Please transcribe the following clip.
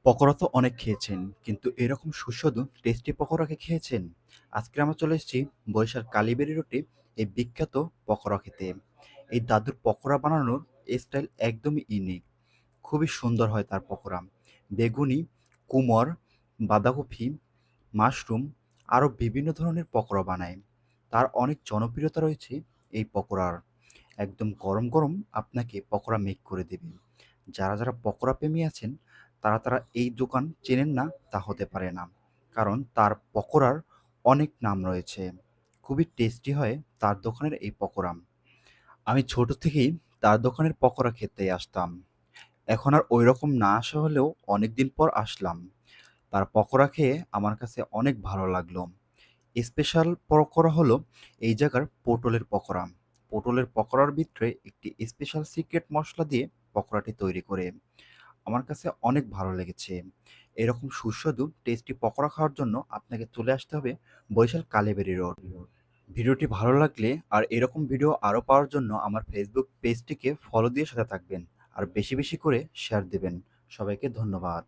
পকোড়া তো অনেক খেয়েছেন, কিন্তু এরকম সুস্বাদু টেস্টি পকোড়া কি খেয়েছেন? আজকে আমরা চলে এসেছি বরিশাল কালীবাড়ি রোডে এই বিখ্যাত পকোড়া খেতে। এই দাদুর পকোড়া বানানোর স্টাইল একদমই ইউনিক। খুবই সুন্দর হয় তার পকোড়া। বেগুনি, কুমড়, বাঁধাকপি, মাশরুম আরও বিভিন্ন ধরনের পকোড়া বানায়। তার অনেক জনপ্রিয়তা রয়েছে এই পকোড়ার। একদম গরম গরম আপনাকে পকোড়া মেক করে দেবে। যারা পকোড়া প্রেমী আছেন তারা এই দোকান চেনেন না তা হতে পারে না, কারণ তার পকোড়ার অনেক নাম রয়েছে। খুবই টেস্টি হয় তার দোকানের এই পকোড়া। আমি ছোট থেকেই তার দোকানের পকোড়া খেতে আসতাম। এখন আর ওই রকম না আসা হলেও অনেক দিন পর আসলাম। তার পকোড়া খেয়ে আমার কাছে অনেক ভালো লাগলো। স্পেশাল পকোড়া হলো এই জায়গার পটলের পকোড়া। পটলের পকোড়ার ভিতরে একটি স্পেশাল সিক্রেট মসলা দিয়ে পকোড়াটি তৈরি করে। আমার কাছে অনেক ভালো লেগেছে। এরকম সুস্বাদু টেস্টি পকোড়া খাওয়ার জন্য আপনাকে চলে আসতে হবে বরিশাল কালীবাড়ি রোড। ভিডিওটি ভালো লাগলে আর এরকম ভিডিও আরও পাওয়ার জন্য আমার ফেসবুক পেজটিকে ফলো দিয়ে সাথে থাকবেন। আর বেশি বেশি করে শেয়ার দেবেন। সবাইকে ধন্যবাদ।